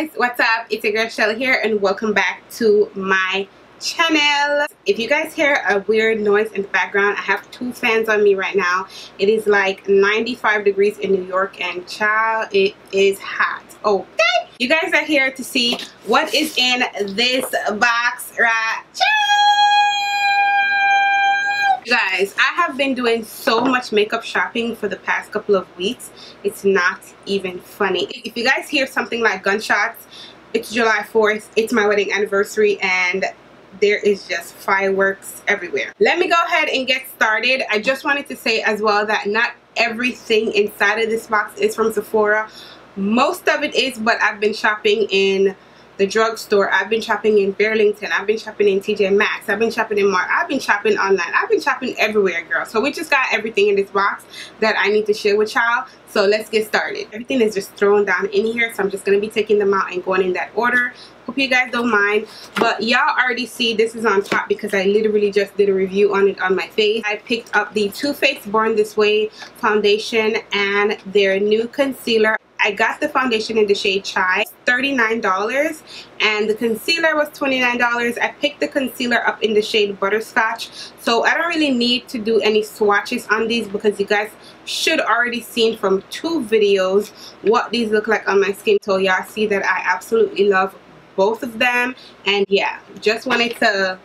guys, what's up? It's your girl Shelly here and welcome back to my channel. If you guys hear a weird noise in the background, I have two fans on me right now. It is like 95 degrees in New York and child, it is hot. Okay, you guys are here to see what is in this box right here. You guys, I have been doing so much makeup shopping for the past couple of weeks. It's not even funny. If you guys hear something like gunshots, it's July 4th. It's my wedding anniversary and there is just fireworks everywhere. Let me go ahead and get started. I just wanted to say as well that not everything inside of this box is from Sephora. Most of it is, but I've been shopping in the drugstore, I've been shopping in Burlington, I've been shopping in TJ Maxx, I've been shopping in Mart, I've been shopping online, I've been shopping everywhere, girl. So we just got everything in this box that I need to share with y'all. So let's get started. Everything is just thrown down in here, so I'm just going to be taking them out and going in that order. Hope you guys don't mind, but y'all already see this is on top because I literally just did a review on it on my face. I picked up the Too Faced Born This Way foundation and their new concealer. I got the foundation in the shade Chai, $39, and the concealer was $29. I picked the concealer up in the shade Butterscotch, so I don't really need to do any swatches on these because you guys should already seen from two videos what these look like on my skin. So y'all see that I absolutely love both of them, and yeah, just wanted to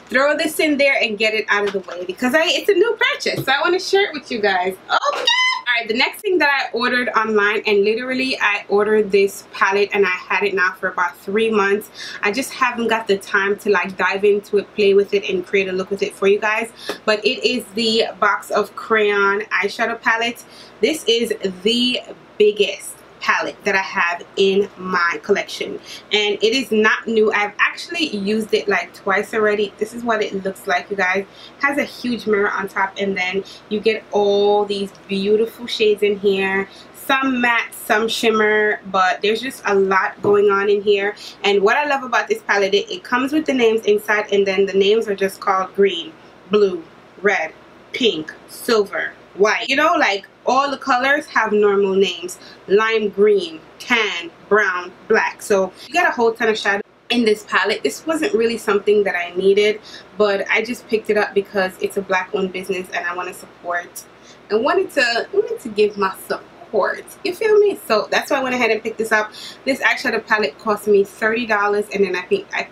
throw this in there and get it out of the way because it's a new purchase, so I want to share it with you guys. Okay. Alright, the next thing that I ordered online, and literally I ordered this palette and I had it now for about 3 months. I just haven't got the time to like dive into it, play with it, and create a look with it for you guys. But it is the Box of Crayon eyeshadow palette. This is the biggest palette that I have in my collection, and it is not new. I've actually used it like twice already. This is what it looks like, you guys. It has a huge mirror on top, and then you get all these beautiful shades in here, some matte, some shimmer, but there's just a lot going on in here. And what I love about this palette, it comes with the names inside, and then the names are just called green, blue, red, pink, silver, white, you know, like all the colors have normal names: lime green, tan, brown, black. So you got a whole ton of shadow in this palette. This wasn't really something that I needed, but I just picked it up because it's a black owned business and I want to support and wanted to give my support, you feel me? So that's why I went ahead and picked this up. This eyeshadow palette cost me $30, and then I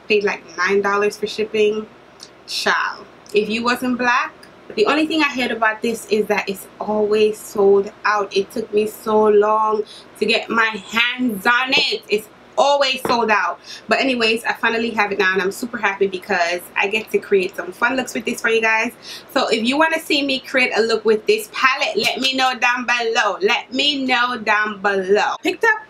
paid like $9 for shipping. Child, if you wasn't black, the only thing I heard about this is that it's always sold out. It took me so long to get my hands on it. It's always sold out. But anyways, I finally have it now and I'm super happy because I get to create some fun looks with this for you guys. So if you want to see me create a look with this palette, let me know down below. Let me know down below. Picked up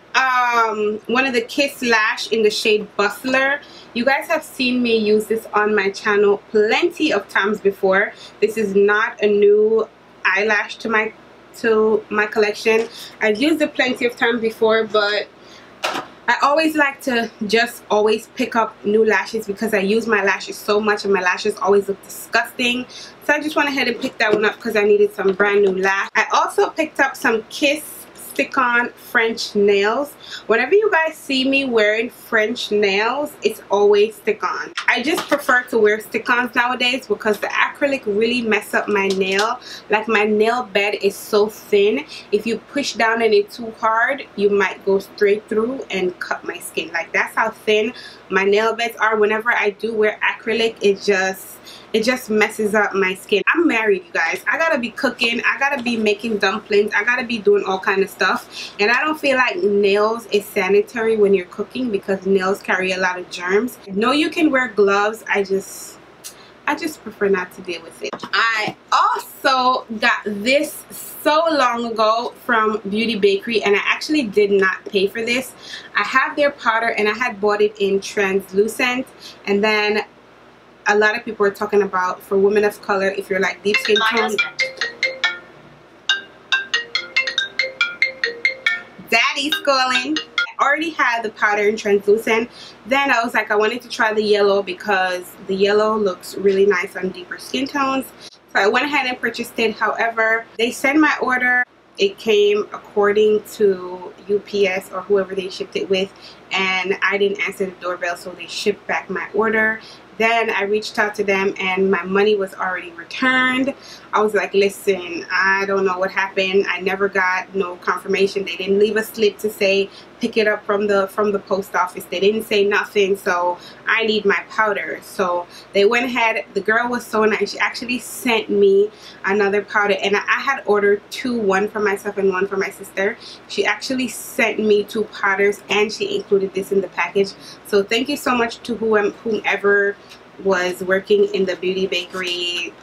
one of the Kiss Lash in the shade Bustler. You guys have seen me use this on my channel plenty of times before. This is not a new eyelash to my collection. I've used it plenty of times before, but I always like to just always pick up new lashes because I use my lashes so much and my lashes always look disgusting. So I just went ahead and picked that one up because I needed some brand new lash. I also picked up some Kiss stick-on French nails. Whenever you guys see me wearing French nails, it's always stick-on. I just prefer to wear stick-ons nowadays because the acrylic really mess up my nail. Like, my nail bed is so thin, if you push down on it too hard, you might go straight through and cut my skin. Like, that's how thin my nail beds are. Whenever I do wear acrylic, it just messes up my skin. I'm married, you guys. I gotta be cooking, I gotta be making dumplings, I gotta be doing all kind of stuff, and I don't feel like nails is sanitary when you're cooking because nails carry a lot of germs. I know you can wear gloves, I just prefer not to deal with it. I also got this so long ago from Beauty Bakery, and I actually did not pay for this. I have their powder and I had bought it in translucent, and then a lot of people are talking about for women of color, if you're like deep skin tone. Daddy's calling. I already had the powder in translucent. Then I was like, I wanted to try the yellow because the yellow looks really nice on deeper skin tones. So I went ahead and purchased it. However, they sent my order it came according to UPS or whoever they shipped it with, and I didn't answer the doorbell, so they shipped back my order. Then I reached out to them and my money was already returned. I was like, listen, I don't know what happened. I never got no confirmation. They didn't leave a slip to say pick it up from the post office. They didn't say nothing, so I need my powder. So they went ahead. The girl was so nice. She actually sent me another powder, and I had ordered two, one for myself and one for my sister. She actually sent me two powders and she included this in the package. So thank you so much to whomever was working in the beauty bakery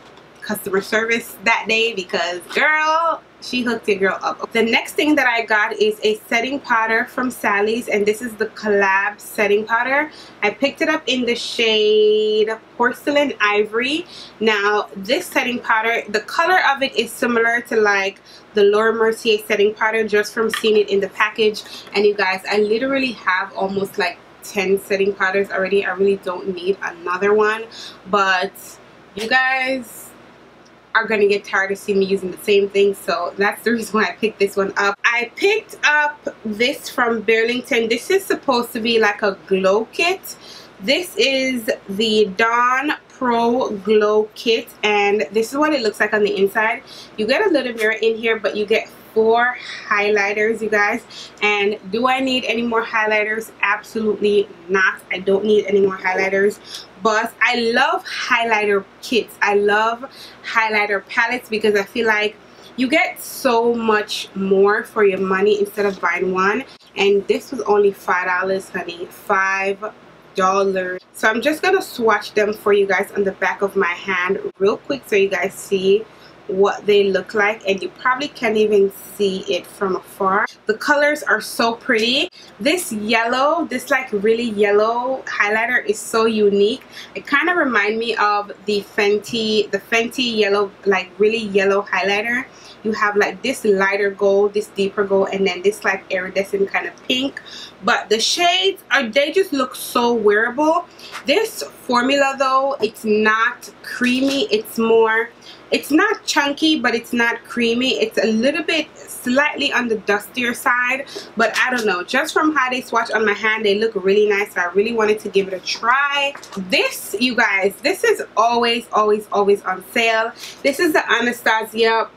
customer service that day, because girl, she hooked your girl up. The next thing that I got is a setting powder from Sally's, and this is the collab setting powder. I picked it up in the shade Porcelain Ivory. Now this setting powder, the color of it is similar to like the Laura Mercier setting powder, just from seeing it in the package. And you guys, I literally have almost like 10 setting powders already. I really don't need another one, but you guys are gonna get tired of seeing me using the same thing, so that's the reason why I picked this one up. I picked up this from Burlington. This is supposed to be like a glow kit. This is the Dawn Pro Glow Kit, and this is what it looks like on the inside. You get a little mirror in here, but you get 4 highlighters, you guys. And do I need any more highlighters? Absolutely not. I don't need any more highlighters, but I love highlighter kits. I love highlighter palettes because I feel like you get so much more for your money instead of buying one. And this was only $5, honey. $5. So I'm just gonna swatch them for you guys on the back of my hand real quick so you guys see what they look like, and you probably can't even see it from afar. The colors are so pretty. This yellow, this like really yellow highlighter is so unique. It kind of reminds me of the Fenty yellow, like really yellow highlighter. You have like this lighter gold, this deeper gold, and then this like iridescent kind of pink. But the shades they just look so wearable. This formula though, it's not creamy. It's not chunky, but it's not creamy. It's a little bit slightly on the dustier side, but I don't know. Just from how they swatch on my hand, they look really nice. So I really wanted to give it a try. This, you guys, this is always on sale. This is the Anastasia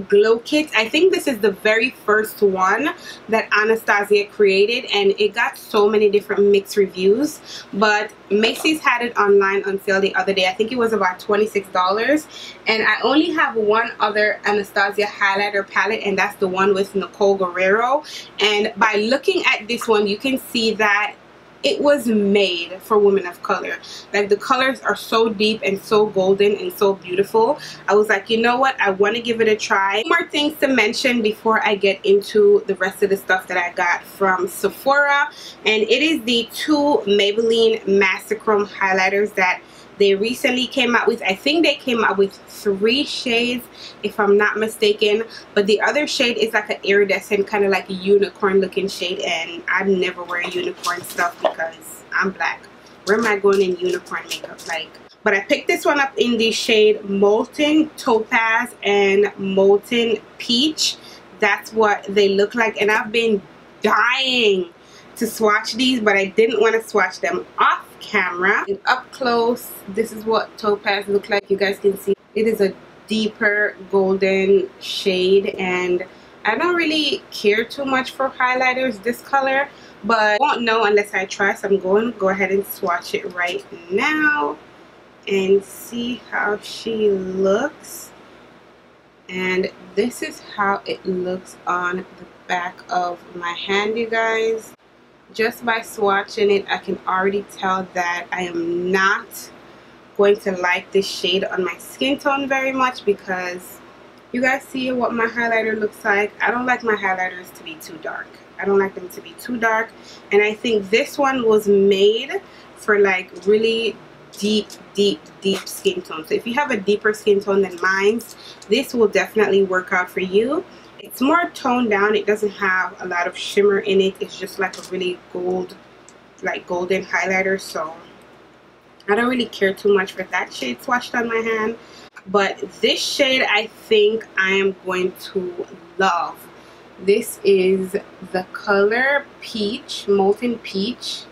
glow kit. I think this is the very first one that Anastasia created, and it got so many different mixed reviews, but Macy's had it online on sale the other day. I think it was about $26, and I only have one other Anastasia highlighter palette, and that's the one with Nicole Guerrero. And by looking at this one, you can see that it was made for women of color. Like the colors are so deep and so golden and so beautiful. I was like, you know what, I want to give it a try. More things to mention before I get into the rest of the stuff that I got from Sephora, and it is the 2 Maybelline Masterchrome highlighters that they recently came out with. I think they came out with 3 shades if I'm not mistaken, but the other shade is like an iridescent kind of like a unicorn looking shade, and I never wear unicorn stuff because I'm black. Where am I going in unicorn makeup? Like, but I picked this one up in the shade Molten Topaz and Molten Peach. That's what they look like, and I've been dying to swatch these, but I didn't want to swatch them off camera. And up close, this is what Topaz looks like. You guys can see it is a deeper golden shade, and I don't really care too much for highlighters this color, but I won't know unless I try. So I'm going to go ahead and swatch it right now and see how she looks. And this is how it looks on the back of my hand, you guys. Just by swatching it, I can already tell that I am not going to like this shade on my skin tone very much, because you guys see what my highlighter looks like. I don't like my highlighters to be too dark. I don't like them to be too dark, and I think this one was made for like really deep skin tone. So if you have a deeper skin tone than mine, this will definitely work out for you. It's more toned down. It doesn't have a lot of shimmer in it. It's just like a really golden highlighter. So I don't really care too much for that shade swatched on my hand. But this shade, I think I am going to love. This is the color Peach, Molten Peach.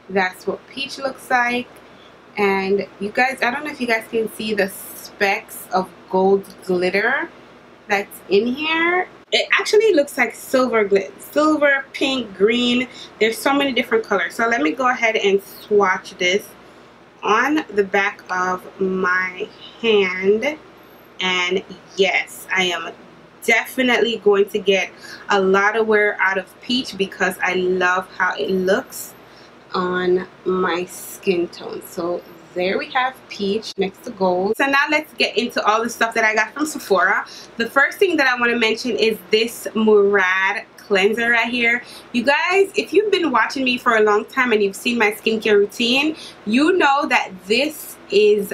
That's what peach looks like. And you guys, I don't know if you guys can see the specks of gold glitter that's in here. It actually looks like silver glitter, silver, pink, green. There's so many different colors. So let me go ahead and swatch this on the back of my hand. And yes, I am definitely going to get a lot of wear out of peach because I love how it looks on my skin tone. So there we have peach next to gold. So now let's get into all the stuff that I got from Sephora. The first thing that I want to mention is this Murad cleanser right here. You guys, if you've been watching me for a long time and you've seen my skincare routine, you know that this is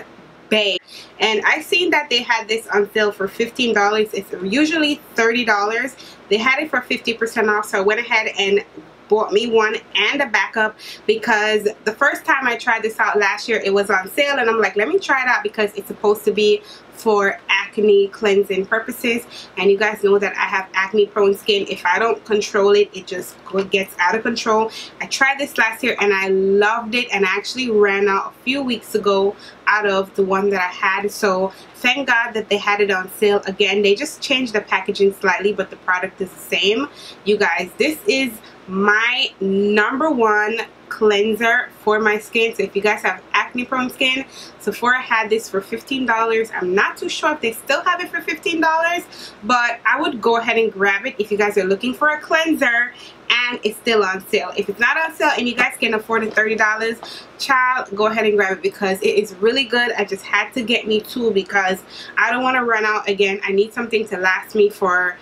bae. And I've seen that they had this on sale for $15. It's usually $30. They had it for 50% off, so I went ahead and bought me one and a backup because the first time I tried this out last year, it was on sale, and I'm like, let me try it out because it's supposed to be for acne cleansing purposes. And you guys know that I have acne prone skin. If I don't control it, it just gets out of control. I tried this last year and I loved it, and I actually ran out a few weeks ago out of the one that I had. So thank God that they had it on sale again. They just changed the packaging slightly, but the product is the same. You guys, this is my #1 cleanser for my skin. So if you guys have acne prone skin, Sephora had this for $15. I'm not too sure if they still have it for $15, but I would go ahead and grab it if you guys are looking for a cleanser and it's still on sale. If it's not on sale and you guys can afford it, $30, child, go ahead and grab it because it is really good. I just had to get me two because I don't want to run out again. I need something to last me for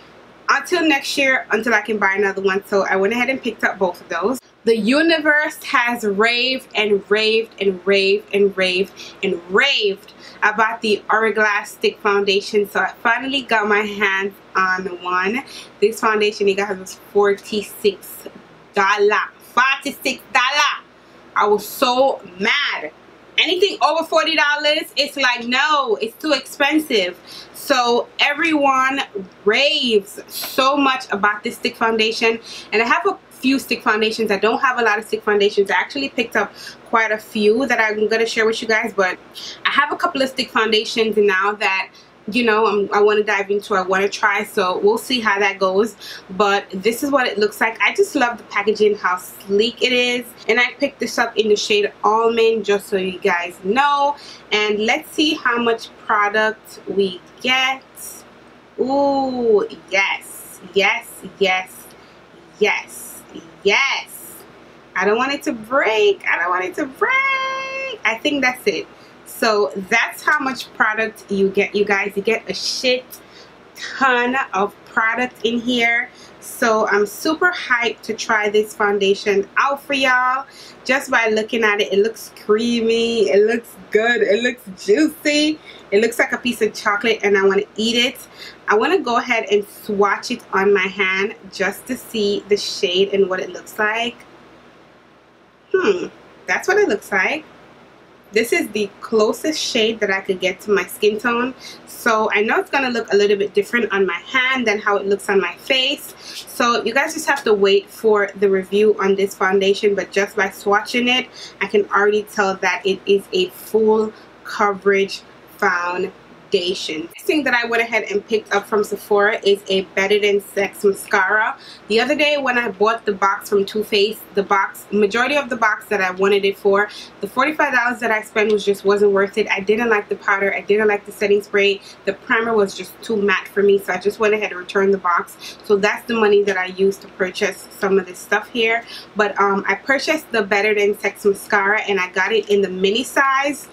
until next year, until I can buy another one. So I went ahead and picked up both of those. The universe has raved and raved and raved and raved and raved about the Hourglass Stick Foundation. So I finally got my hands on one. This foundation, you guys, was $46. $46. I was so mad. Anything over $40, it's like, no, it's too expensive. So everyone raves so much about this stick foundation, and I have a few stick foundations. I don't have a lot of stick foundations. I actually picked up quite a few that I'm going to share with you guys, but I have a couple of stick foundations now that, you know, I want to dive into, I want to try, so we'll see how that goes. But this is what it looks like. I just love the packaging, how sleek it is, and I picked this up in the shade Almond, just so you guys know. And let's see how much product we get. Ooh, yes, yes, yes, yes, yes. I don't want it to break. I don't want it to break. I think that's it. So that's how much product you get, you guys. You get a shit ton of product in here. So I'm super hyped to try this foundation out for y'all. Just by looking at it, it looks creamy, it looks good, it looks juicy, it looks like a piece of chocolate, and I want to eat it. I want to go ahead and swatch it on my hand just to see the shade and what it looks like. That's what it looks like. This is the closest shade that I could get to my skin tone. So I know it's going to look a little bit different on my hand than how it looks on my face. So you guys just have to wait for the review on this foundation. But just by swatching it, I can already tell that it is a full coverage foundation. Next thing that I went ahead and picked up from Sephora is a Better Than Sex mascara. The other day when I bought the box from Too Faced, the majority of the box that I wanted it for, the $45 that I spent wasn't worth it. I didn't like the powder, I didn't like the setting spray, the primer was just too matte for me, so I just went ahead and returned the box. So that's the money that I used to purchase some of this stuff here. But I purchased the Better Than Sex mascara, and I got it in the mini size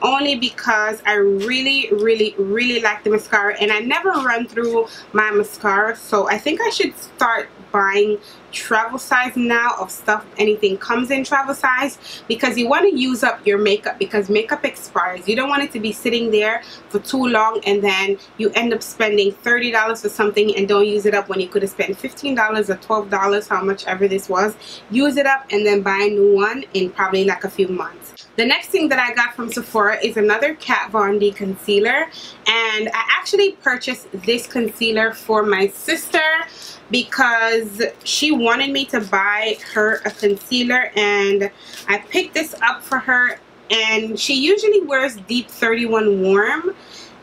only because I really like the mascara, and I never run through my mascara, so I think I should start buying travel size now of stuff. Anything comes in travel size, because you want to use up your makeup, because makeup expires. You don't want it to be sitting there for too long and then you end up spending $30 for something and don't use it up when you could have spent $15 or $12, how much ever this was. Use it up and then buy a new one in probably like a few months. The next thing that I got from Sephora is another Kat Von D concealer, and I actually purchased this concealer for my sister because she wanted me to buy her a concealer, and I picked this up for her. And she usually wears Deep 31 Warm.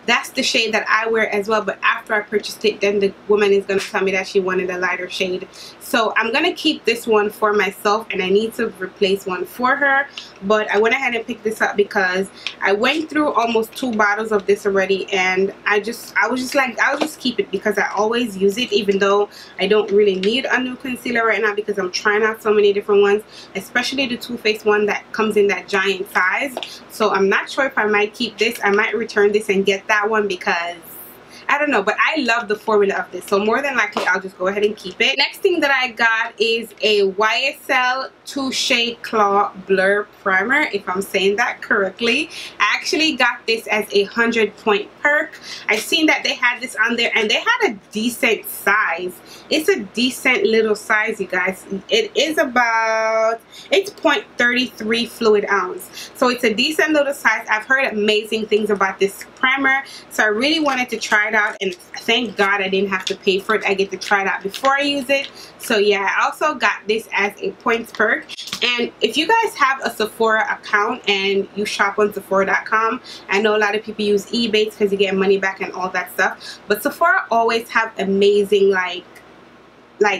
That's the shade that I wear as well, but after I purchased it, then the woman is going to tell me that she wanted a lighter shade. So I'm going to keep this one for myself, and I need to replace one for her. But I went ahead and picked this up because I went through almost 2 bottles of this already, and I was just like, I'll just keep it because I always use it, even though I don't really need a new concealer right now because I'm trying out so many different ones, especially the Too Faced one that comes in that giant size. So I'm not sure if I might keep this. I might return this and get that one because I don't know, but I love the formula of this, so more than likely I'll just go ahead and keep it. Next thing that I got is a YSL 2 Shade Claw Blur Primer, if I'm saying that correctly. I actually got this as a 100-point perk. I've seen that they had this on there, and they had a decent size. It's a decent little size, you guys. It is about, it's 0.33 fluid ounce, so it's a decent little size. I've heard amazing things about this primer, so I really wanted to try it out, and thank God I didn't have to pay for it. I get to try it out before I use it. So yeah, I also got this as a points perk. And if you guys have a Sephora account and you shop on Sephora.com, I know a lot of people use eBay because you get money back and all that stuff, but Sephora always have amazing like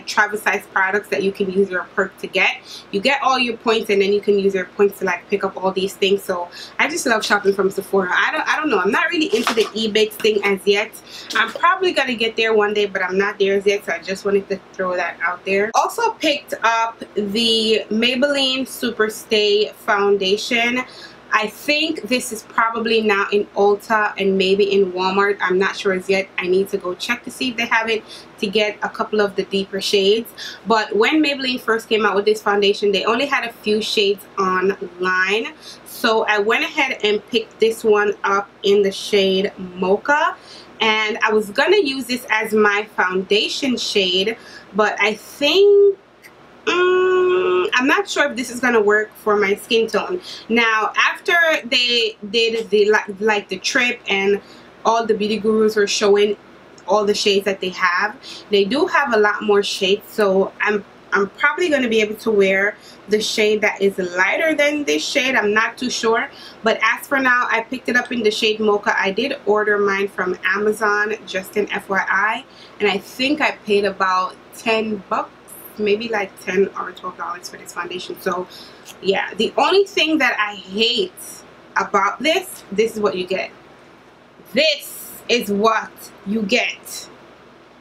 travel size products that you can use your perk to get. You get all your points, and then you can use your points to like pick up all these things. So I just love shopping from Sephora. I don't know, I'm not really into the eBay thing as yet. I'm probably gonna get there one day, but I'm not there as yet, so I just wanted to throw that out there. Also picked up the Maybelline Super Stay foundation. I think this is probably now in Ulta and maybe in Walmart. I'm not sure as yet. I need to go check to see if they have it to get a couple of the deeper shades. But when Maybelline first came out with this foundation, they only had a few shades online. So I went ahead and picked this one up in the shade Mocha. And I was gonna use this as my foundation shade, but I think I'm not sure if this is gonna work for my skin tone. Now after they did like the trip and all the beauty gurus were showing all the shades that they have, they do have a lot more shades, so I'm probably going to be able to wear the shade that is lighter than this shade. I'm not too sure, but as for now, I picked it up in the shade Mocha. I did order mine from Amazon, just an FYI, and I think I paid about 10 bucks, maybe like 10 or $12 for this foundation. So yeah, the only thing that I hate about this is what you get. This is what you get.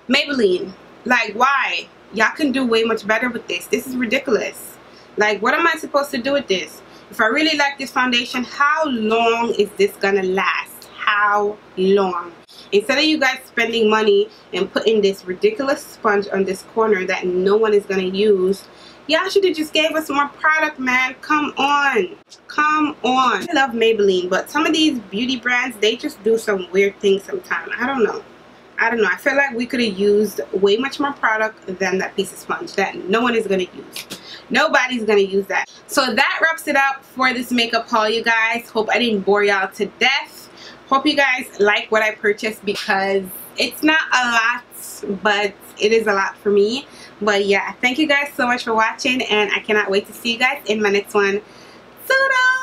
Maybelline, like, why? Y'all can do way much better with this. This is ridiculous. Like, what am I supposed to do with this? If I really like this foundation, how long is this gonna last? How long? Instead of you guys spending money and putting this ridiculous sponge on this corner that no one is gonna use, y'all should have just gave us more product, man. Come on. Come on. I love Maybelline, but some of these beauty brands, they just do some weird things sometimes. I don't know. I feel like we could have used way much more product than that piece of sponge that no one is going to use. Nobody's going to use that. So that wraps it up for this makeup haul, you guys. Hope I didn't bore y'all to death. Hope you guys like what I purchased, because it's not a lot, but it is a lot for me. But yeah, thank you guys so much for watching, and I cannot wait to see you guys in my next one. Toodles!